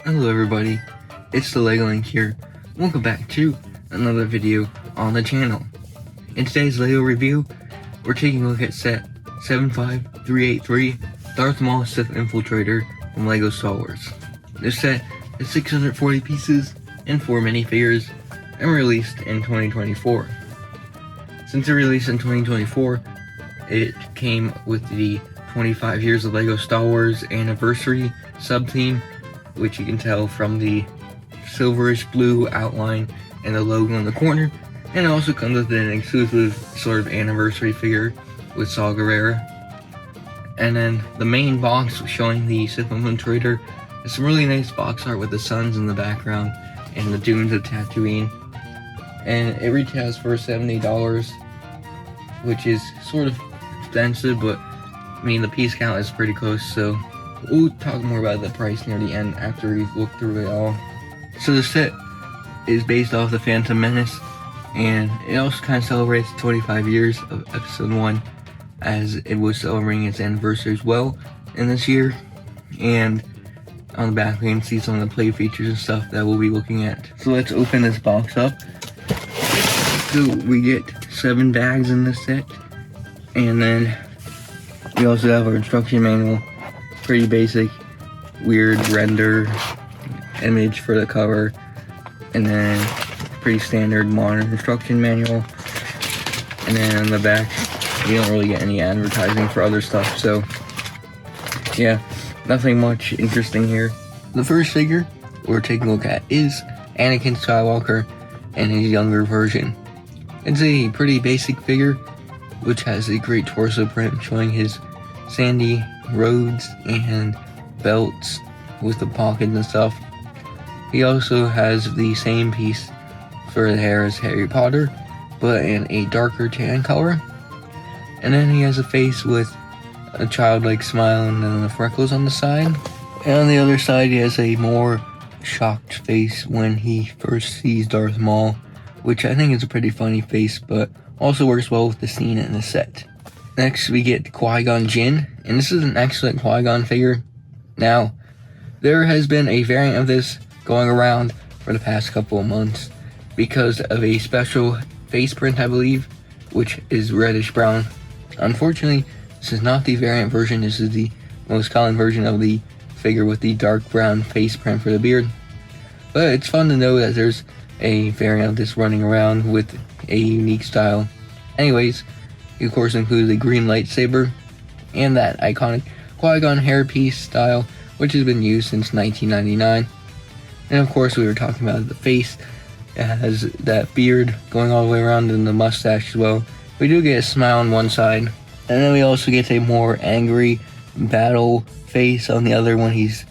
Hello everybody, it's the LEGO Link here. Welcome back to another video on the channel. In today's LEGO review, we're taking a look at set 75383, Darth Maul's Sith Infiltrator from LEGO Star Wars. This set is 640 pieces and 4 minifigures and released in 2024. Since it released in 2024, it came with the 25 years of LEGO Star Wars anniversary sub-theme, which you can tell from the silverish blue outline and the logo in the corner, and it also comes with an exclusive sort of anniversary figure with Saw Gerrera. And then the main box showing the Sith Infiltrator is some really nice box art with the suns in the background and the dunes of Tatooine, and it retails for $70, which is sort of expensive, but I mean the piece count is pretty close, so we'll talk more about the price near the end after we've looked through it all. So the set is based off the Phantom Menace, and it also kind of celebrates 25 years of Episode 1, as it was celebrating its anniversary as well in this year. And on the back we can see some of the play features and stuff that we'll be looking at. So let's open this box up. So we get 7 bags in this set, and then we also have our instruction manual. Pretty basic, weird render image for the cover, and then pretty standard modern instruction manual. And then on the back, you don't really get any advertising for other stuff, so yeah, nothing much interesting here. The first figure we're taking a look at is Anakin Skywalker and his younger version. It's a pretty basic figure, which has a great torso print showing his sandy roads and belts with the pockets and stuff. He also has the same piece for the hair as Harry Potter, but in a darker tan color. And then he has a face with a childlike smile and then the freckles on the side. And on the other side he has a more shocked face when he first sees Darth Maul, which I think is a pretty funny face, but also works well with the scene in the set. Next we get Qui-Gon Jinn, and this is an excellent Qui-Gon figure. Now, there has been a variant of this going around for the past couple of months because of a special face print, I believe, which is reddish brown. Unfortunately, this is not the variant version. This is the most common version of the figure with the dark brown face print for the beard. But it's fun to know that there's a variant of this running around with a unique style. Anyways, it of course includes a green lightsaber and that iconic Qui-Gon hairpiece style, which has been used since 1999. And of course we were talking about the face. It has that beard going all the way around and the mustache as well. We do get a smile on one side, and then we also get a more angry battle face on the other when he's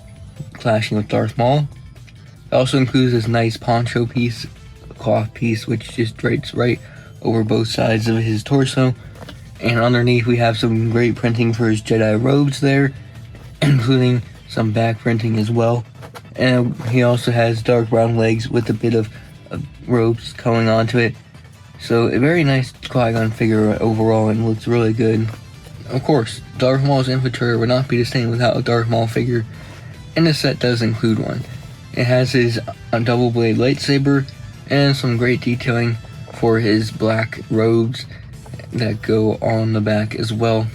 clashing with Darth Maul. It also includes this nice poncho piece, cloth piece, which just drapes right over both sides of his torso. And underneath we have some great printing for his Jedi robes there, including some back printing as well. And he also has dark brown legs with a bit of robes going onto it. So a very nice Qui-Gon figure overall, and looks really good. Of course, Darth Maul's Infiltrator would not be the same without a Darth Maul figure, and this set does include one. It has his double blade lightsaber and some great detailing for his black robes that go on the back as well.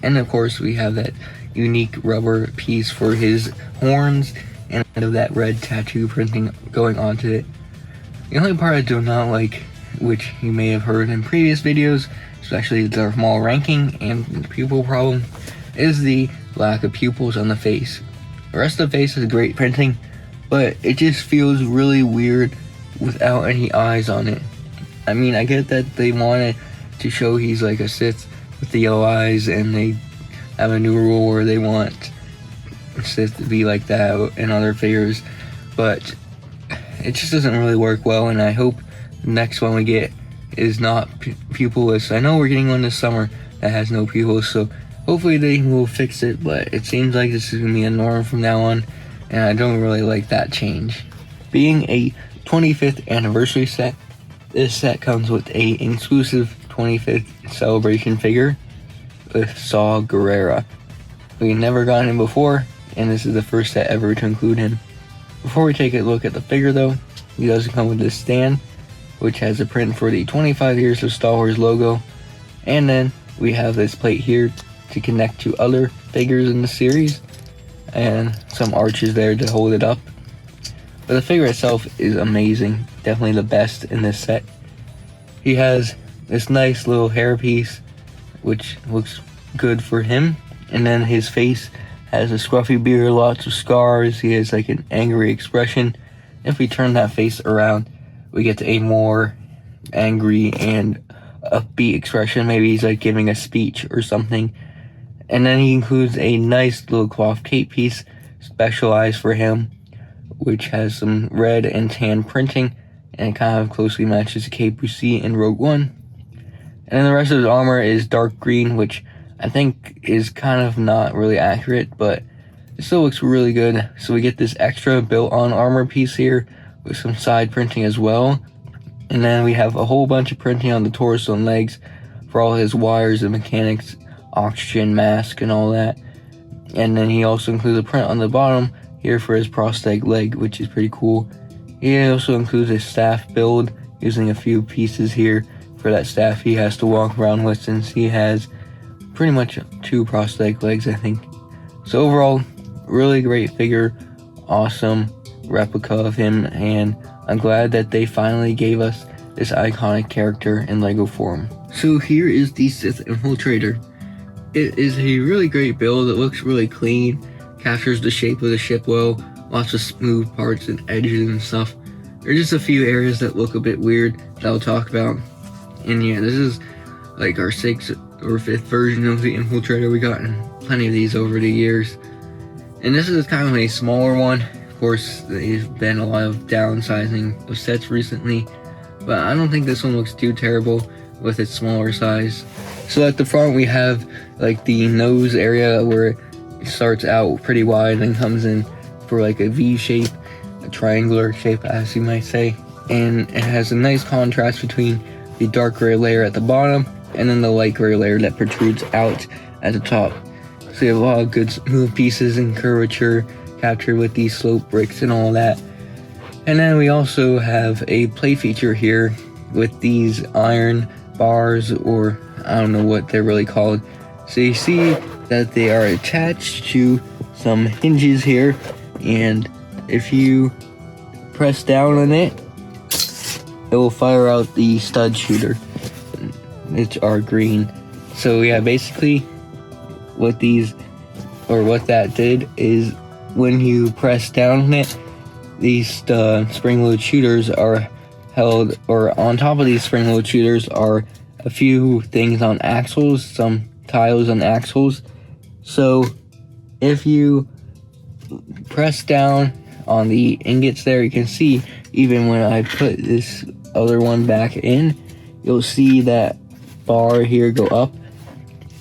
And of course we have that unique rubber piece for his horns and that red tattoo printing going onto it. The only part I do not like, which you may have heard in previous videos, especially the Darth Maul ranking and the pupil problem, is the lack of pupils on the face. The rest of the face is great printing, but it just feels really weird without any eyes on it. I mean, I get that they wanted to show he's like a Sith with the yellow eyes, and they have a new rule where they want Sith to be like that in other figures, but it just doesn't really work well, and I hope the next one we get is not pupilless. I know we're getting one this summer that has no pupils, so hopefully they will fix it, but it seems like this is going to be a norm from now on, and I don't really like that change. Being a 25th anniversary set, this set comes with a exclusive 25th celebration figure with Saw Gerrera. We've never gotten him before, and this is the first set ever to include him. Before we take a look at the figure though, he does come with this stand, which has a print for the 25 years of Star Wars logo, and then we have this plate here to connect to other figures in the series, and some arches there to hold it up. But the figure itself is amazing, definitely the best in this set. He has this nice little hairpiece, which looks good for him, and then his face has a scruffy beard, lots of scars. He has like an angry expression. If we turn that face around, we get a more angry and upbeat expression. Maybe he's like giving a speech or something. And then he includes a nice little cloth cape piece specialized for him, which has some red and tan printing, and it kind of closely matches the cape we see in Rogue One. And then the rest of his armor is dark green, which I think is kind of not really accurate, but it still looks really good. So we get this extra built-on armor piece here with some side printing as well. And then we have a whole bunch of printing on the torso and legs for all his wires and mechanics, oxygen mask and all that. And then he also includes a print on the bottom here for his prosthetic leg, which is pretty cool. He also includes a staff build using a few pieces here for that staff he has to walk around with, since he has pretty much 2 prosthetic legs, I think. So overall, really great figure, awesome replica of him, and I'm glad that they finally gave us this iconic character in Lego form. So here is the Sith Infiltrator. It is a really great build. It looks really clean, captures the shape of the ship well, lots of smooth parts and edges and stuff. There's just a few areas that look a bit weird that I'll talk about. And yeah, this is like our 6th or 5th version of the Infiltrator. We gotten plenty of these over the years. And this is kind of a smaller one. Of course, there's been a lot of downsizing of sets recently, but I don't think this one looks too terrible with its smaller size. So at the front we have like the nose area where it starts out pretty wide and comes in for like a V shape, a triangular shape as you might say. And it has a nice contrast between the dark gray layer at the bottom and then the light gray layer that protrudes out at the top. So you have a lot of good smooth pieces and curvature captured with these slope bricks and all that. And then we also have a play feature here with these iron bars, or I don't know what they're really called. So you see that they are attached to some hinges here, and if you press down on it, it will fire out the stud shooter, which are green. So yeah, basically what that did is when you press down on it, these spring-loaded shooters are held, or on top of these spring-loaded shooters are a few things on axles, some tiles on axles. So if you press down on the ingots there, you can see even when I put this other one back in, you'll see that bar here go up.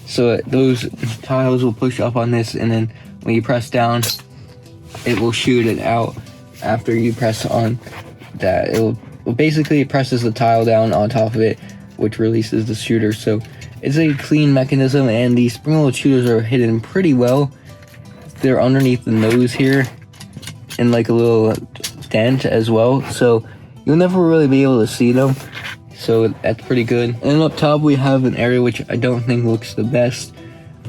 So those tiles will push up on this, and then when you press down, it will shoot it out. After you press on that, it presses the tile down on top of it, which releases the shooter. So it's a clean mechanism, and these spring-loaded shooters are hidden pretty well. They're underneath the nose here in like a little dent as well, so you'll never really be able to see them. So that's pretty good. And up top we have an area which I don't think looks the best,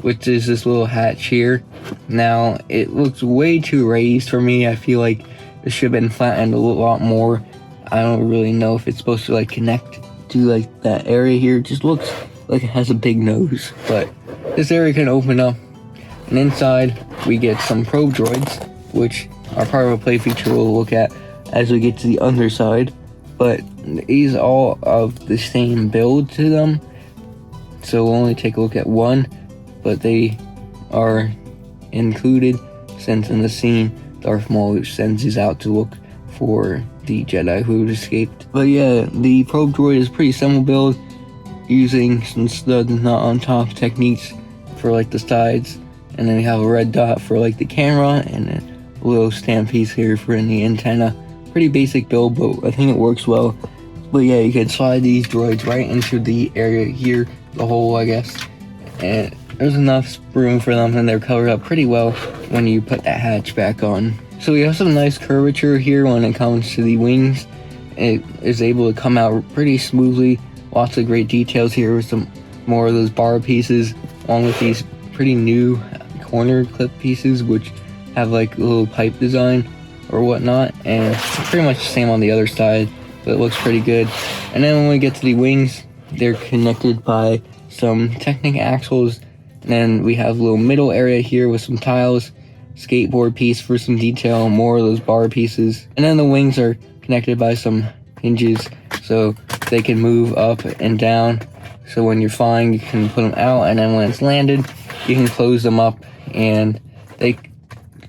which is this little hatch here. Now it looks way too raised for me. I feel like it should have been flattened a lot more. I don't really know if it's supposed to like connect to like that area here. It just looks like it has a big nose, but this area can open up, and inside we get some probe droids, which are part of a play feature we'll look at as we get to the underside. But these all of the same build to them, so we'll only take a look at one, but they are included since in the scene Darth Maul sends these out to look for the Jedi who had escaped. But yeah, the probe droid is pretty simple build, using some studs not on top techniques for like the sides, and then we have a red dot for like the camera, and a little stamp piece here for in the antenna. Pretty basic build, but I think it works well. But yeah, you can slide these droids right into the area here, the hole I guess, and there's enough room for them, and they're covered up pretty well when you put that hatch back on. So we have some nice curvature here when it comes to the wings. It is able to come out pretty smoothly. Lots of great details here with some more of those bar pieces, along with these pretty new corner clip pieces, which have like a little pipe design or whatnot. And it's pretty much the same on the other side, but it looks pretty good. And then when we get to the wings, they're connected by some Technic axles. And then we have a little middle area here with some tiles, skateboard piece for some detail, more of those bar pieces. And then the wings are connected by some hinges so they can move up and down. So when you're flying, you can put them out, and then when it's landed, you can close them up, and they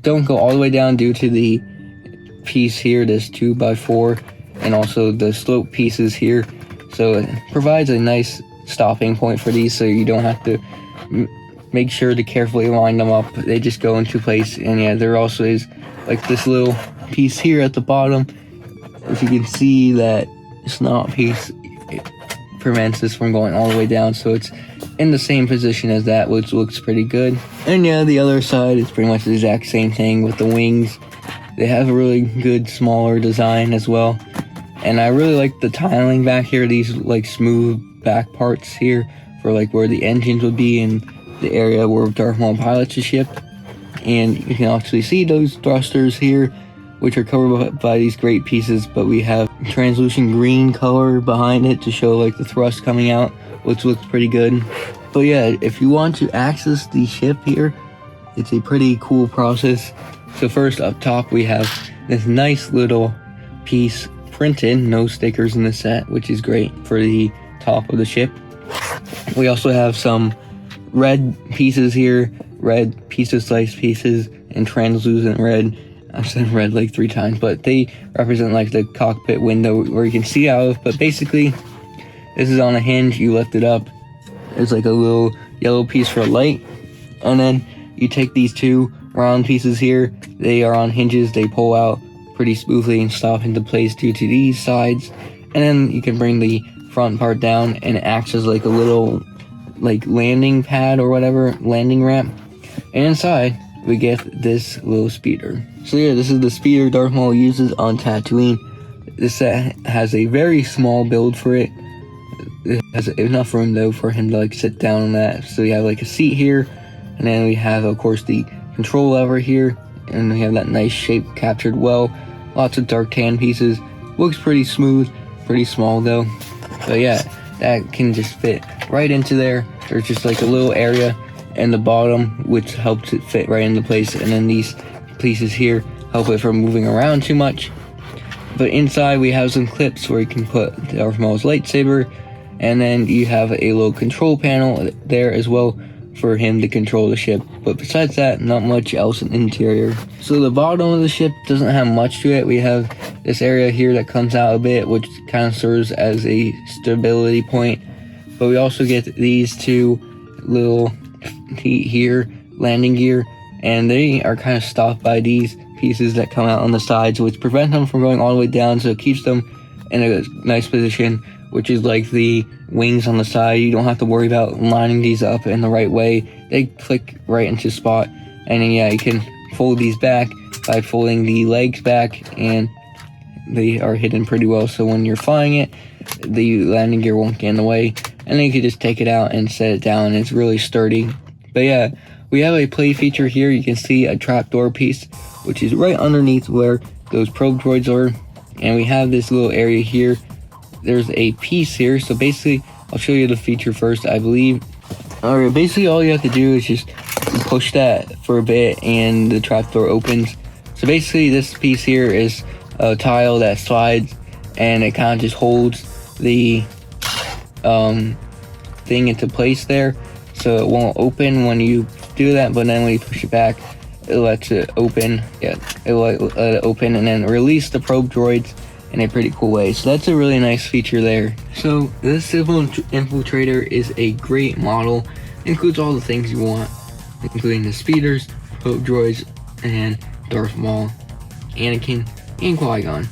don't go all the way down due to the piece here, this 2x4, and also the slope pieces here. So it provides a nice stopping point for these, so you don't have to make sure to carefully line them up. They just go into place. And yeah, there also is like this little piece here at the bottom. If you can see that snot piece, it prevents this from going all the way down, so it's in the same position as that, which looks pretty good. And yeah, the other side is pretty much the exact same thing with the wings. They have a really good smaller design as well, and I really like the tiling back here, these like smooth back parts here for like where the engines would be in the area where Darth Maul pilots the ship. And you can actually see those thrusters here, which are covered by these great pieces, but we have translucent green color behind it to show like the thrust coming out, which looks pretty good. But yeah, if you want to access the ship here, it's a pretty cool process. So first up top, we have this nice little piece printed, no stickers in the set, which is great for the top of the ship. We also have some red pieces here, red pieces, sliced pieces, and translucent red. I've said red like 3 times, but they represent like the cockpit window where you can see out of. But basically, this is on a hinge. You lift it up. There's like a little yellow piece for a light. And then you take these 2 round pieces here. They are on hinges. They pull out pretty smoothly and stop into place due to these sides. And then you can bring the front part down, and it acts as like a little like landing pad or whatever, landing ramp. And inside, we get this little speeder. So yeah, this is the speeder Darth Maul uses on Tatooine. This set has a very small build for it. It has enough room though for him to like sit down on that. So we have like a seat here, and then we have of course the control lever here, and we have that nice shape captured well. Lots of dark tan pieces. Looks pretty smooth, pretty small though. But yeah, that can just fit right into there. There's just like a little area in the bottom which helps it fit right into place, and then these pieces here help it from moving around too much. But inside we have some clips where you can put Darth Maul's lightsaber, and then you have a little control panel there as well for him to control the ship. But besides that, not much else in the interior. So the bottom of the ship doesn't have much to it. We have this area here that comes out a bit, which kind of serves as a stability point. But we also get these 2 little feet here, landing gear, and they are kind of stopped by these pieces that come out on the sides, which prevent them from going all the way down, so it keeps them in a nice position, which is like the wings on the side. You don't have to worry about lining these up in the right way. They click right into spot. And then yeah, you can fold these back by folding the legs back, and they are hidden pretty well, so when you're flying it, the landing gear won't get in the way. And then you can just take it out and set it down. It's really sturdy. But yeah, we have a play feature here. You can see a trapdoor piece, which is right underneath where those probe droids are. And we have this little area here. There's a piece here. So basically, I'll show you the feature first, I believe. Alright, basically all you have to do is just push that for a bit and the trapdoor opens. So basically this piece here is a tile that slides, and it kind of just holds the thing into place there, so it won't open when you do that. But then when you push it back, it lets it open. Yeah, it will let it open and then release the probe droids in a pretty cool way. So that's a really nice feature there. So this Civil Infiltrator is a great model. It includes all the things you want, including the speeders, probe droids, and Darth Maul, Anakin, and Qui-Gon.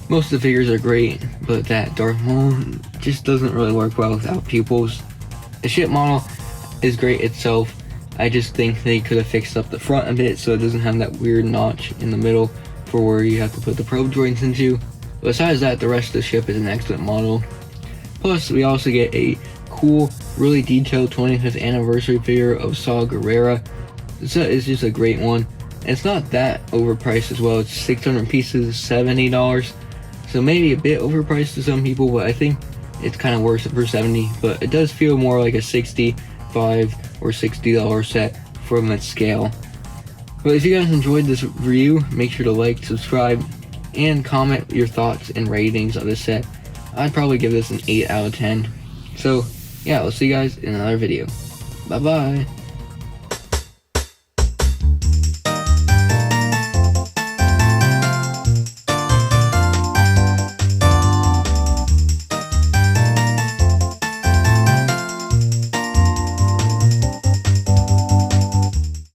Most of the figures are great, but that Darth Maul just doesn't really work well without pupils. The ship model is great itself, I just think they could have fixed up the front a bit so it doesn't have that weird notch in the middle for where you have to put the probe joints into. Besides that, the rest of the ship is an excellent model. Plus, we also get a cool, really detailed 25th anniversary figure of Saw Gerrera. It's just a great one. It's not that overpriced as well. It's 600 pieces, $70. So maybe a bit overpriced to some people, but I think it's kind of worth it for $70. But it does feel more like a $65 or $60 set from its scale. But if you guys enjoyed this review, make sure to like, subscribe, and comment your thoughts and ratings of this set. I'd probably give this an 8 out of 10. So yeah, I'll see you guys in another video. Bye bye.